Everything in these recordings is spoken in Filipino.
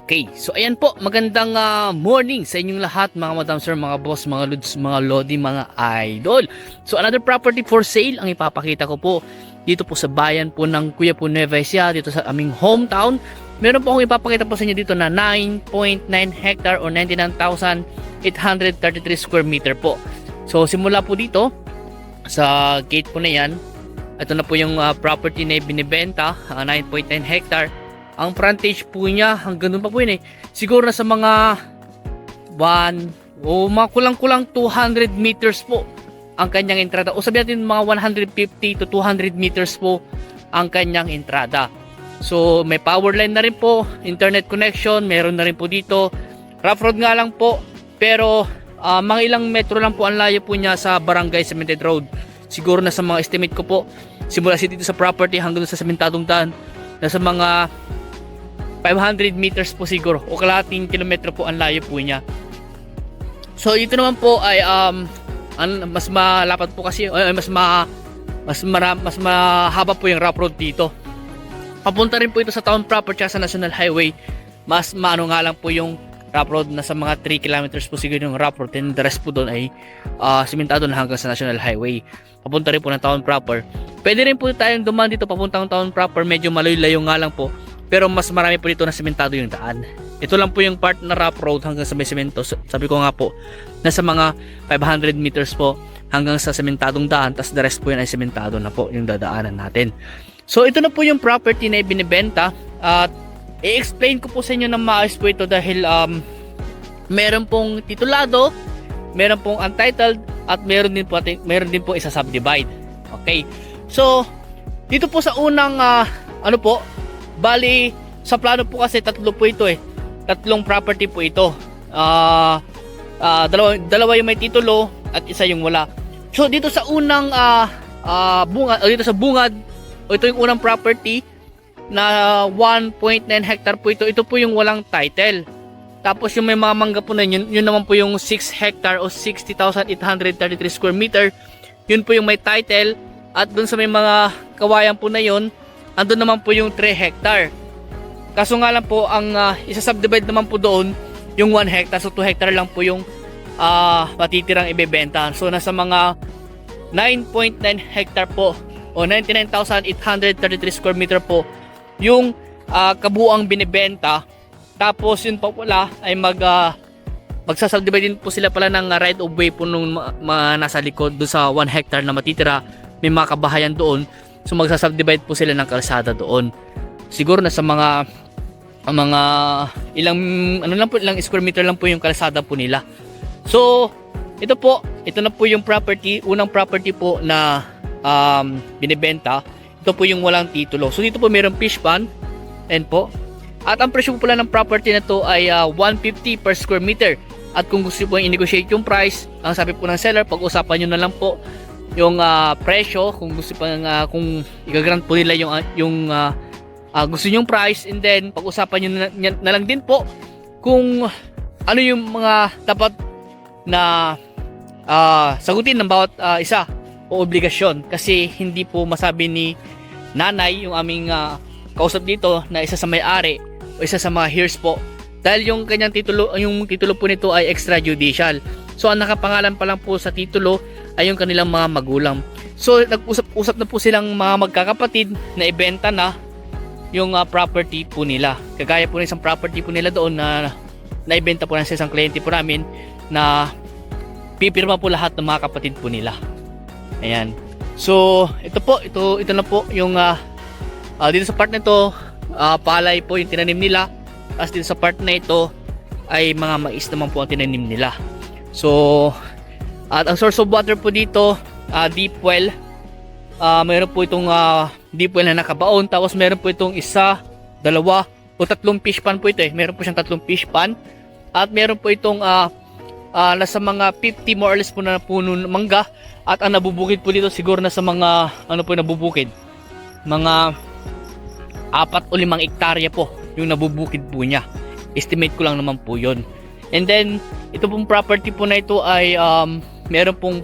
Okay, so ayan po, magandang morning sa inyong lahat mga madam sir, mga boss, mga lods, mga lodi, mga idol. So another property for sale ang ipapakita ko po dito po sa bayan po ng Kuya po Nueva Ecija, dito sa aming hometown. Meron po akong ipapakita po sa inyo dito na 9.9 hectare or 99,833 square meter po. So simula po dito sa gate po na yan, ito na po yung property na binibenta, 9.9 hectare. Ang frontage po niya, hanggang doon pa po yun eh. Siguro na sa mga mga kulang-kulang 200 meters po ang kanyang entrada. O sabihin natin mga 150 to 200 meters po ang kanyang entrada. So may power line na rin po, internet connection, meron na rin po dito. Rough road nga lang po, pero mga ilang metro lang po ang layo po niya sa Barangay Cemented Road. Siguro na sa mga estimate ko po, simula dito sa property hanggang sa sementadong daan, nasa mga 500 meters po siguro o kalahating kilometro po ang layo po niya. So ito naman po ay mas malapad po kasi mas mahaba po yung rough road dito. Papunta rin po ito sa town proper at sa National Highway. Mas maano nga lang po yung rough road, na sa mga 3 kilometers po siguro yung rough road, and the rest po doon ay simentado na hanggang sa National Highway. Papunta rin po ng town proper. Pwede rin po tayong dumaan dito papuntang town proper, medyo malayo-layo nga lang po. Pero mas marami po dito na sementado yung daan. Ito lang po yung part na rough road hanggang sa may semento. Sabi ko nga po, nasa mga 500 meters po hanggang sa sementadong daan. Tapos the rest po yun ay sementado na po yung dadaanan natin. So ito na po yung property na ibinibenta. At i-explain ko po sa inyo ng maayos po ito dahil meron pong titulado, meron pong untitled, at meron din po isa-subdivide. Okay. So dito po sa unang bali, sa plano po kasi tatlo po ito eh. Tatlong property po ito. Dalawa yung may titulo at isa yung wala. So dito sa unang dito sa bungad, ito yung unang property na 1.9 hectare po ito. Ito po yung walang title. Tapos yung may mga mangga po na yun naman po yung 6 hectare o 60,833 square meter. Yun po yung may title. At dun sa may mga kawayan po na yun, andun naman po yung 3 hectare. Kaso nga lang po, ang isa-subdivide naman po doon, yung 1 hectare. So 2 hectare lang po yung matitirang ibebenta. So nasa mga 9.9 hectare po o 99,833 square meter po yung kabuuang binibenta. Tapos yun pa pala ay magsasubdivide din po sila pala ng right of way po nung nasa likod doon sa 1 hectare na matitira. May mga kabahayan doon. So magsasubdivide po sila ng kalsada doon. Siguro na sa mga ilang square meter lang po yung kalsada po nila. So ito na po yung property, unang property po na binibenta. Ito po yung walang titulo. So dito po mayroong fish pond. And po. At ang presyo po pala ng property na to ay 150 per square meter. At kung gusto po i-negotiate yung price, ang sabi po ng seller, pag-usapan nyo na lang po yung presyo, kung gusto kung i-grant po nila yung gusto nyong price, and then pag-usapan nyo na lang din po kung ano yung mga dapat na sagutin ng bawat isa o obligasyon, kasi hindi po masabi ni nanay, yung aming kausap dito, na isa sa may-ari o isa sa mga heirs po, dahil yung kanyang titulo, yung titulo po nito ay extrajudicial. So ang nakapangalan pa lang po sa titulo ay yung kanilang mga magulang. So nag-usap-usap na po silang mga magkakapatid na ibenta na yung property po nila. Kagaya po ng isang property po nila doon na naibenta po na sa isang kliyente po namin, na pipirma po lahat ng mga kapatid po nila. Ayan. So ito na po yung dito sa part na ito, palay po yung tinanim nila. As dito sa part na ito ay mga mais naman po ang tinanim nila. So at ang source of water po dito, deep well. Mayroon po itong deep well na nakabaon. Tapos mayroon po itong isa, dalawa o tatlong fish pond po ito eh. Mayroon po siyang tatlong fish pond. At mayroon po itong nasa mga 50 more or less po na puno ng mangga. At ang nabubukid po dito siguro na sa mga nabubukid, mga 4 o 5 hektarya po yung nabubukid po niya. Estimate ko lang naman po yun. And then ito pong property po na ito ay meron pong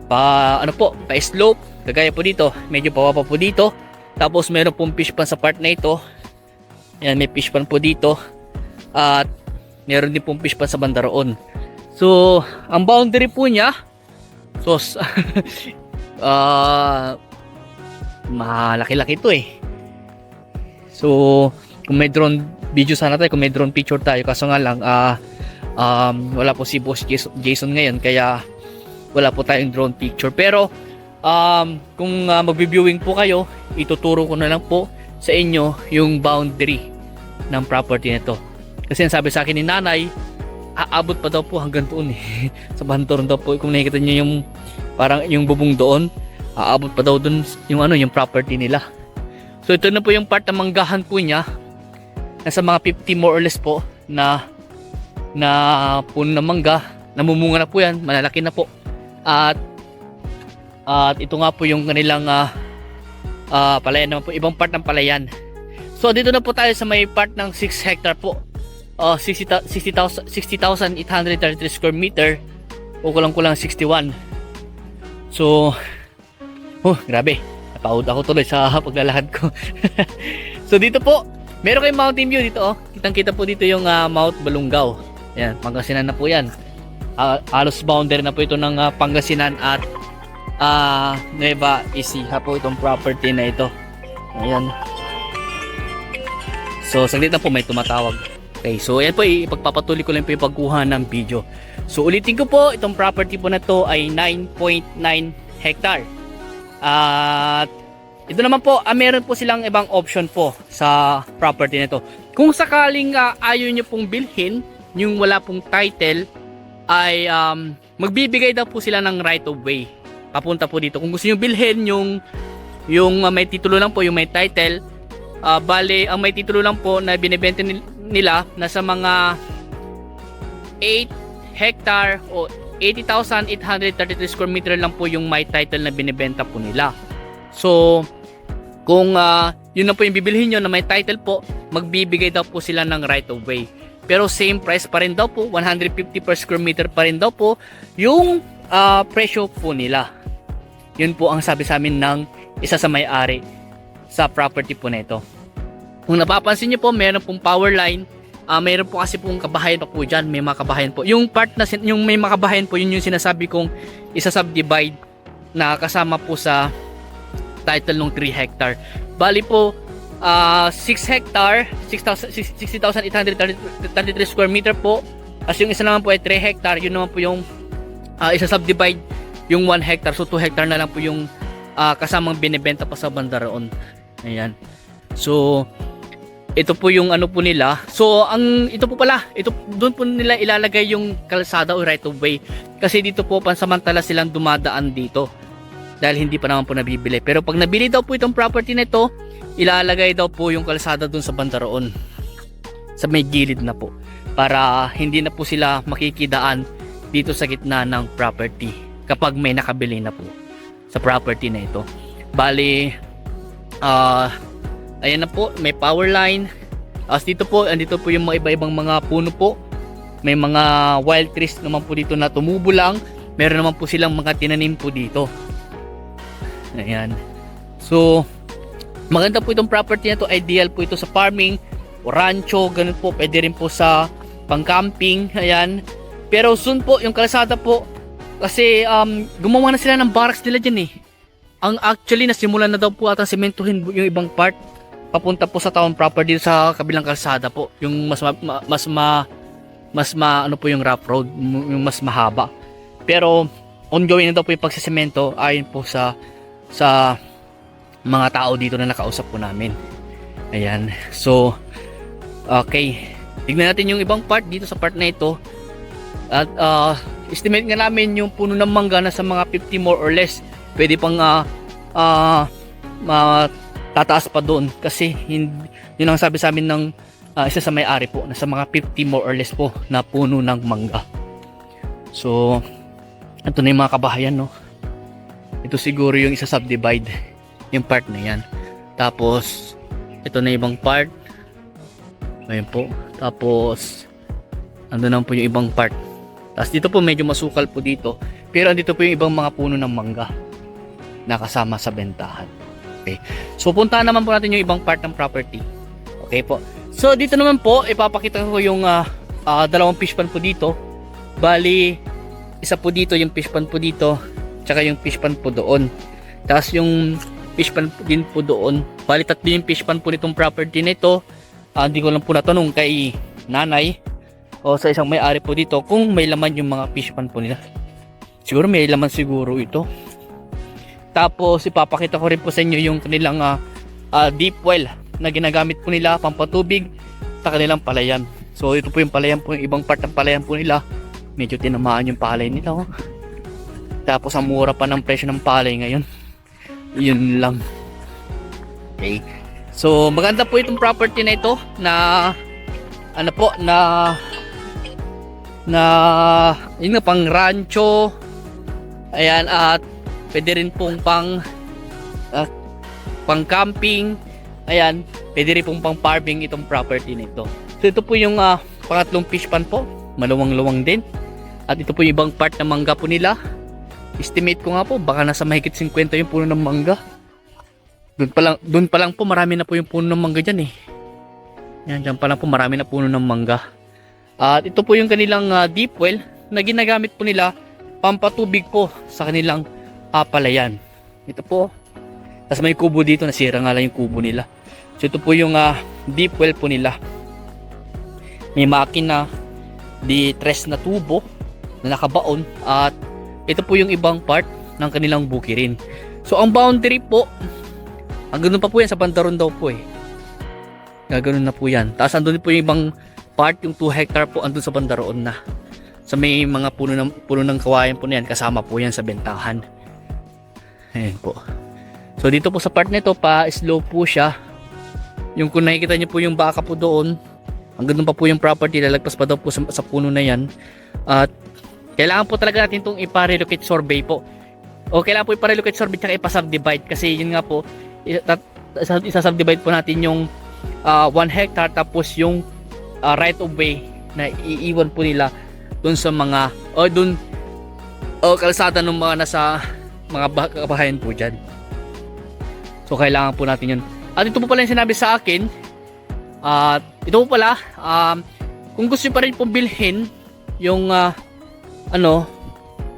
pa-slope. Kagaya po dito, medyo pababa po dito. Tapos meron pong fish pan sa part na ito. Ayan, may fish pan po dito. At meron din pong fish pa sa banda roon. So, ang boundary po niya, so, malaki-laki ito eh. So, kung may drone video sana tayo, kung may drone picture tayo, kaso nga lang, wala po si Boss Jason ngayon, kaya wala po tayong drone picture. Pero, kung magbi-viewing po kayo, ituturo ko na lang po sa inyo yung boundary ng property nito. Kasi sabi sa akin ni nanay, aabot pa daw po hanggang doon eh. Sa bantoron daw po, kung nakikita niyo yung parang yung bubong doon, aabot pa daw doon yung yung property nila. So ito na po yung part ng manggahan po niya. Nasa mga 50 more or less po na puno ng mangga. Namumunga na po yan, malalaki na po. At ito nga po yung kanilang palayan naman po, ibang part ng palayan. So dito na po tayo sa may part ng 6 hectare po. 60,833 square meter o kulang-kulang 61. So, grabe, napaud ako tuloy sa paglalakad ko. So dito po, meron kayong mountain view dito. Kitang-kita po dito yung Mount Balungaw. Ayan, Pangasinan na po yan. Halos boundary na po ito ng Pangasinan at Nueva Ecija po itong property na ito. Ayan. So, saglit na po may tumatawag. Okay, so ayan po, ipagpapatuloy ko lang po yung pagkuha ng video. So ulitin ko po, itong property po na to ay 9.9 hectare. At ito naman po, meron po silang ibang option po sa property na to. Kung sakaling ayaw nyo pong bilhin, yung wala pong title, ay magbibigay daw po sila ng right of way. Papunta po dito. Kung gusto nyo bilhin yung may titulo lang po, yung may title, bale, ang may titulo lang po na binibenta nila nasa mga 8 hectare o 80,833 square meter lang po yung may title na binibenta po nila. So, kung yun na po yung bibilhin nyo na may title po, magbibigay daw po sila ng right of way. Pero same price pa rin daw po, 150 per square meter pa rin daw po yung presyo po nila. Yun po ang sabi sa amin ng isa sa may-ari sa property po na ito. Kung napapansin nyo po, meron pong power line. Meron po kasi pong kabahayan pa po dyan. May mga kabahayan po. Yung part na yung may mga kabahayan po, yun yung sinasabi kong isa-subdivide na kasama po sa title ng 3 hectare. Bali po, 6 hectare, 60,833 square meter po. As yung isa naman po ay 3 hectare. Yun naman po yung isa-subdivide yung 1 hectare. So 2 hectare na lang po yung kasamang binibenta pa sa banda roon. Ayan. So, ito po yung ano po nila. So, ito po pala, doon po nila ilalagay yung kalsada o right of way. Kasi dito po pansamantala silang dumadaan dito. Dahil hindi pa naman po nabibili. Pero pag nabili daw po itong property na ito, ilalagay daw po yung kalsada doon sa banda roon. Sa may gilid na po. Para hindi na po sila makikidaan dito sa gitna ng property. Kapag may nakabili na po sa property na ito. Bali, ayan na po, may power line. As dito po, andito po yung mga iba-ibang mga puno po. May mga wild trees naman po dito na tumubo lang. Meron naman po silang mga tinanim po dito. Ayan. So, maganda po itong property na to. Ideal po ito sa farming, o rancho, ganun po. Pwede rin po sa pang-camping. Ayan. Pero soon po, yung kalsada po, kasi gumawa na sila ng barracks nila dyan eh. Ang actually, nasimulan na daw po atang sementuhin yung ibang part papunta po sa town property sa kabilang kalsada po, yung mas ano po yung rough road, yung mas mahaba. Pero ongoing na daw po yung pagsesemento ayon po sa mga tao dito na nakausap po namin. Ayan. So, okay. Tignan natin yung ibang part dito sa part na ito. At estimate nga namin yung puno ng mangga na sa mga 50 more or less. Pwede pang tataas pa doon kasi yun ang sabi sa amin ng isa sa may-ari po, nasa mga 50 more or less po na puno ng mangga. So ito na yung mga kabahayan, no? Ito siguro yung isa subdivide, yung part na yan. Tapos ito na ibang part, ayun po. Tapos andun naman po yung ibang part. Tapos dito po medyo masukal po dito, pero andito po yung ibang mga puno ng mangga na kasama sa bentahan. Okay. So puntahan naman po natin yung ibang part ng property. Okay po. So dito naman po ipapakita ko yung dalawang fish pan po dito. Bali isa po dito yung fish pan po dito, tsaka yung fish pan po doon. Tapos yung fish pan din po doon. Bali tatlo yung fish pan po nitong property na ito. Hindi ko lang po natanong kay nanay o sa isang may-ari po dito kung may laman yung mga fish pan po nila. Siguro may laman siguro ito. Tapos ipapakita ko rin po sa inyo yung kanilang deep well na ginagamit po nila pampatubig sa kanilang palayan. So ito po yung palayan po, yung ibang part ng palayan po nila. Medyo tinamaan yung palay nila. Oh. Tapos ang mura pa ng presyo ng palay ngayon. Yun lang. Okay. So maganda po itong property na ito na ano po na yun nga pang rancho. Ayan, at pwede rin pong pang camping. Ayan, pwede rin pong pang farming itong property na ito. So ito po yung pangatlong fish pan po. Maluwang-luwang din. At ito po yung ibang part ng mangga po nila. Estimate ko nga po baka nasa mahigit 50 yung puno ng mangga. Doon pa lang po marami na po yung puno ng mangga dyan eh. Yan, dyan pa lang po marami na puno ng mangga. At ito po yung kanilang deep well na ginagamit po nila pampatubig po sa kanilang palayan. Ito po. Tapos may kubo dito, nasira nga lang yung kubo nila. So ito po yung deep well po nila. May makina di tres na tubo na nakabaon at ito po yung ibang part ng kanilang bukirin. So ang boundary po hanggang pa po yan sa bandaron daw po eh. Gaganon na po yan. Tapos andun po yung ibang part, yung 2 hectare po andun sa bandaron na. So may mga puno ng kawayan po na yan, kasama po yan sa bentahan. Ayan po. So dito po sa part nito pa slow po siya. Yung kung nakikita niyo po yung baka po doon, hanggang doon pa po yung property, lalagpas pa daw po sa puno na yan. At kailangan po talaga natin itong ipa-relocate survey po. O kailangan po ipa-relocate survey tsaka ipa-subdivide kasi yun nga po, isa-subdivide po natin yung 1 hectare tapos yung right of way na iiwan po nila dun sa mga kalsada ng mga nasa mga kabahayan po dyan. So kailangan po natin yun. At ito po pala yung sinabi sa akin. At ito po pala, kung gusto nyo pa rin pong bilhin yung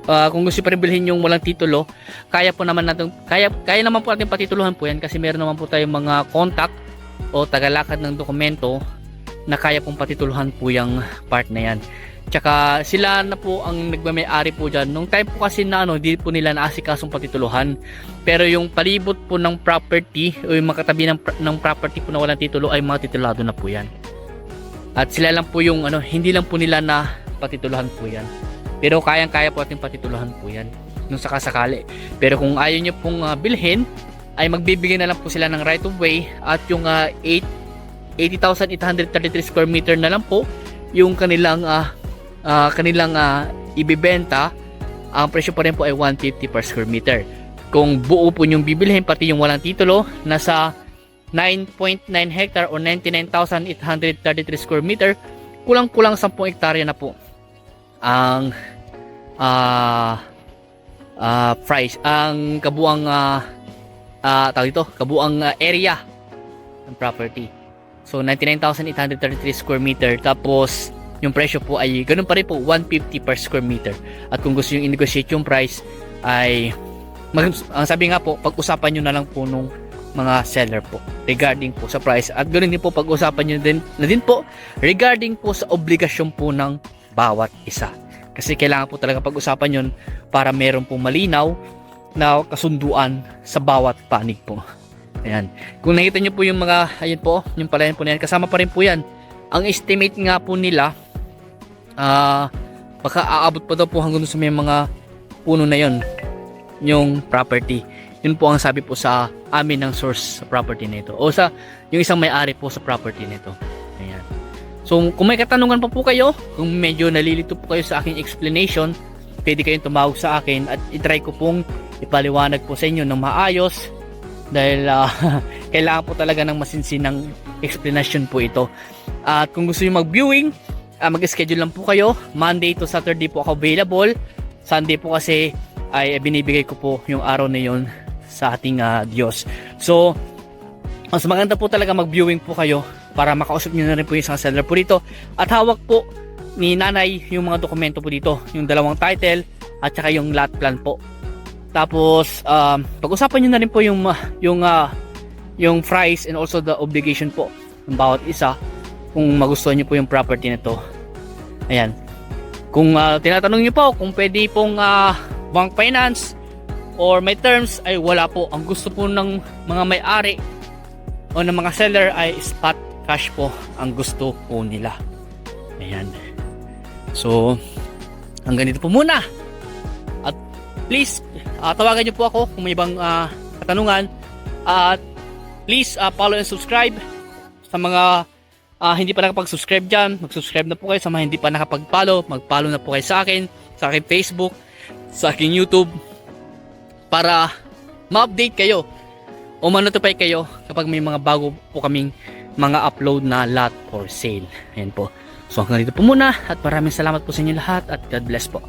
kung gusto nyo pa rin bilhin yung walang titulo, kaya naman po natin patituluhan po yan kasi meron naman po tayong mga contact o tagalakad ng dokumento na kaya pong patituluhan po yung part na yan. Tsaka sila na po ang nagmamay-ari po dyan. Nung time po kasi na hindi po nila naasikasong patituluhan. Pero yung palibot po ng property o yung makatabi ng property po na walang titulo ay mga titulado na po yan. At sila lang po yung hindi lang po nila na patituluhan po yan. Pero kayang-kaya po ating patituluhan po yan nung sakasakali. Pero kung ayaw nyo pong bilhin, ay magbibigay na lang po sila ng right of way at yung 80,833 square meter na lang po yung kanilang ibibenta. Ang presyo pa rin po ay 150 per square meter. Kung buo po yung bibilhin pati yung walang titulo, nasa 9.9 hectare o 99,833 square meter, kulang-kulang 10 hektarya na po ang price, ang kabuang kabuang area ng property. So 99,833 square meter, tapos yung presyo po ay ganun pa rin po, 150 per square meter. At kung gusto yung i-negotiate yung price ay ang sabi nga po, pag-usapan nyo na lang po nung mga seller po regarding po sa price. At ganun din po pag-usapan nyo din po regarding po sa obligasyon po ng bawat isa. Kasi kailangan po talaga pag-usapan yun para meron pong malinaw na kasunduan sa bawat panig po. Ayan. Kung nakita nyo po yung mga, ayun po, yung palayan po na yan, kasama pa rin po yan. Ang estimate nga po nila, baka aabot pa daw po hanggang sa may mga puno na yon yung property. Yun po ang sabi po sa amin ng source sa property nito. O sa yung isang may-ari po sa property nito. Ayan. So kung may katanungan pa po kayo, kung medyo nalilito po kayo sa aking explanation, pwede kayong tumawag sa akin at itry ko pong ipaliwanag po sa inyo ng maayos dahil kailangan po talaga ng masinsinang explanation po ito. At kung gusto niyo mag-viewing, mag-schedule lang po kayo. Monday to Saturday po ako available. Sunday po kasi ay binibigay ko po yung araw na yon sa ating Diyos. So mas maganda po talaga mag-viewing po kayo para makausap nyo na rin po yung isang seller po dito. At hawak po ni nanay yung mga dokumento po dito, yung dalawang title at saka yung lot plan po. Tapos pag-usapan nyo na rin po yung price and also the obligation po ng bawat isa kung magustuhan nyo po yung property na to. Ayan. Kung tinatanong nyo po kung pwede pong bank finance or may terms, ay wala po. Ang gusto po ng mga may-ari o ng mga seller ay spot cash po ang gusto po nila. Ayan. So hanggang dito po muna. At please tawagan nyo po ako kung may ibang katanungan. At please follow and subscribe. Sa mga hindi pa nakapag-subscribe dyan, mag-subscribe na po kayo. Sa mga hindi pa nakapag-follow, mag-follow na po kayo sa akin Facebook, sa aking YouTube, para ma-update kayo o ma-notify kayo kapag may mga bago po kaming mga upload na lot for sale. Ayan po. So hanggang dito po muna at maraming salamat po sa inyo lahat at God bless po.